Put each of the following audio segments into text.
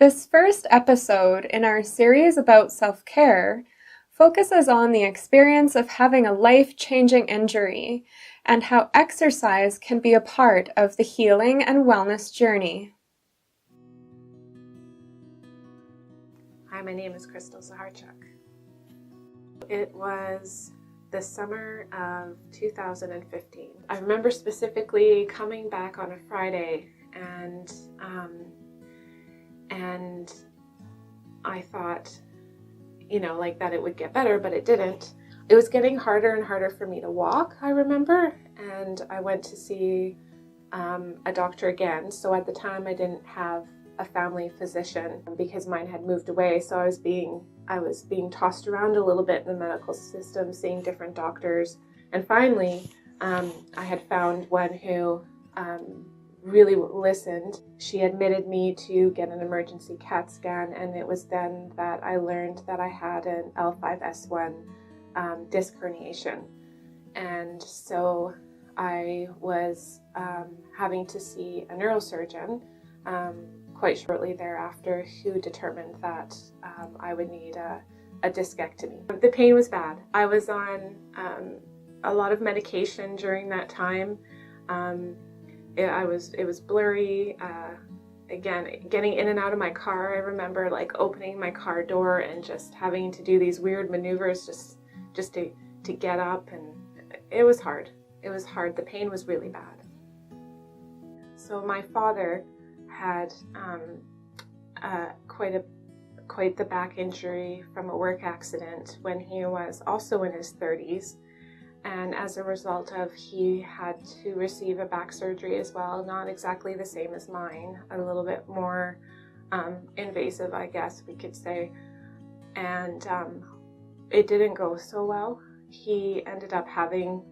This first episode in our series about self-care focuses on the experience of having a life-changing injury and how exercise can be a part of the healing and wellness journey. Hi, my name is Crystal Zaharchuk. It was the summer of 2015. I remember specifically coming back on a Friday and I thought, like that it would get better, but it didn't. It was getting harder and harder for me to walk, I remember, and I went to see a doctor again. So at the time I didn't have a family physician because mine had moved away, so I was being tossed around a little bit in the medical system, seeing different doctors, and finally I had found one who really listened. She admitted me to get an emergency CAT scan, and it was then that I learned that I had an L5-S1 disc herniation. And so I was having to see a neurosurgeon quite shortly thereafter, who determined that I would need a discectomy. The pain was bad. I was on a lot of medication during that time. It was blurry. Again, getting in and out of my car, I remember opening my car door and just having to do these weird maneuvers just to get up, and it was hard. It was hard. The pain was really bad. So my father had quite the back injury from a work accident when he was also in his 30s. And as a result of, he had to receive a back surgery as well, not exactly the same as mine, a little bit more invasive, I guess we could say. And it didn't go so well. He ended up having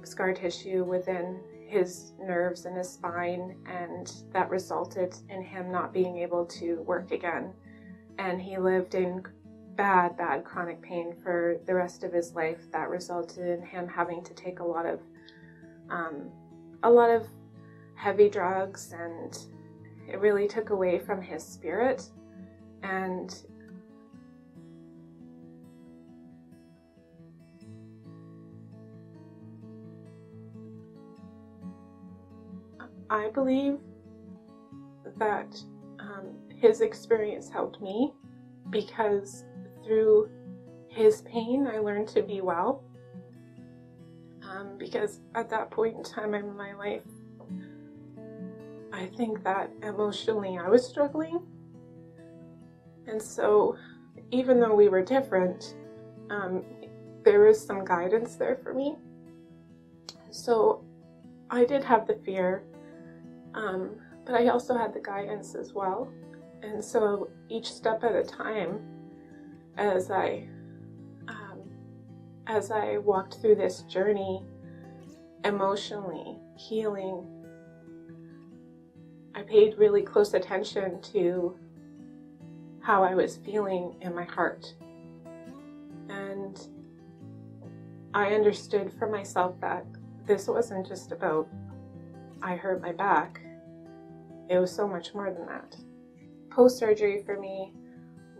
scar tissue within his nerves and his spine, and that resulted in him not being able to work again. And he lived in bad chronic pain for the rest of his life. That resulted in him having to take a lot of heavy drugs, and it really took away from his spirit. And I believe that his experience helped me, because through his pain I learned to be well. Because at that point in time in my life, I think that emotionally I was struggling. And so even though we were different, there was some guidance there for me. So I did have the fear, but I also had the guidance as well. And so each step at a time, as I walked through this journey, emotionally healing, I paid really close attention to how I was feeling in my heart. And I understood for myself that this wasn't just about I hurt my back. It was so much more than that. Post-surgery for me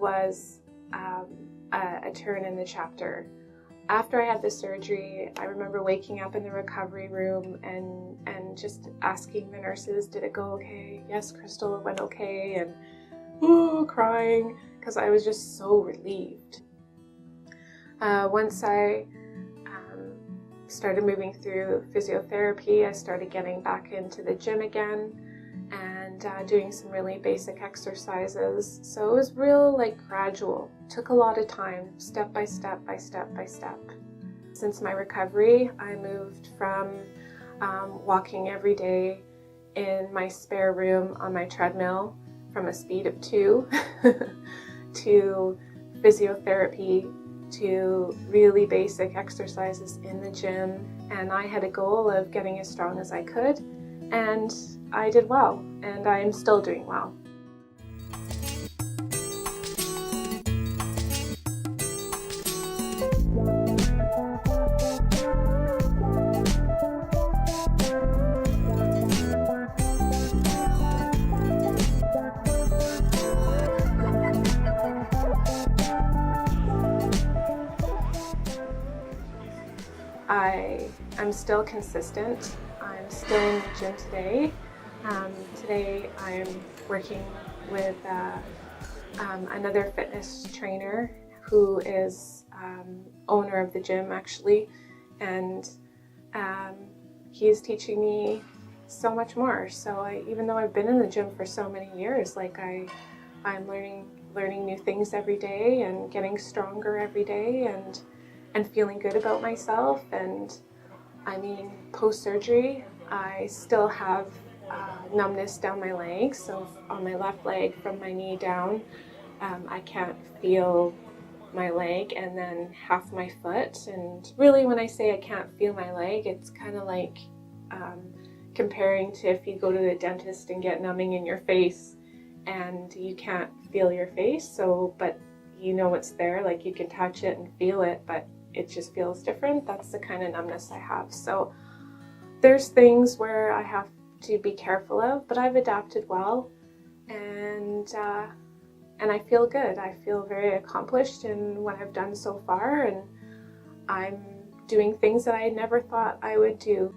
was a turn in the chapter. After I had the surgery, I remember waking up in the recovery room and just asking the nurses, did it go okay? Yes, Crystal, it went okay, and crying, because I was just so relieved. Once I started moving through physiotherapy, I started getting back into the gym again, and doing some really basic exercises. So it was real gradual. Took a lot of time, step by step by step by step. Since my recovery, I moved from walking every day in my spare room on my treadmill from a speed of 2 to physiotherapy, to really basic exercises in the gym. And I had a goal of getting as strong as I could, and I did well, and I am still doing well. I'm still consistent. I'm still in the gym today. Today I'm working with another fitness trainer who is owner of the gym actually, and he's teaching me so much more. So even though I've been in the gym for so many years, like I'm learning new things every day and getting stronger every day and feeling good about myself. And I mean, post-surgery, I still have numbness down my leg. So on my left leg from my knee down, I can't feel my leg, and then half my foot. And really, when I say I can't feel my leg, it's kind of like comparing to if you go to the dentist and get numbing in your face and you can't feel your face, so but you know it's there, like you can touch it and feel it, but it just feels different. That's the kind of numbness I have. So there's things where I have to be careful of, but I've adapted well, and I feel good. I feel very accomplished in what I've done so far, and I'm doing things that I never thought I would do.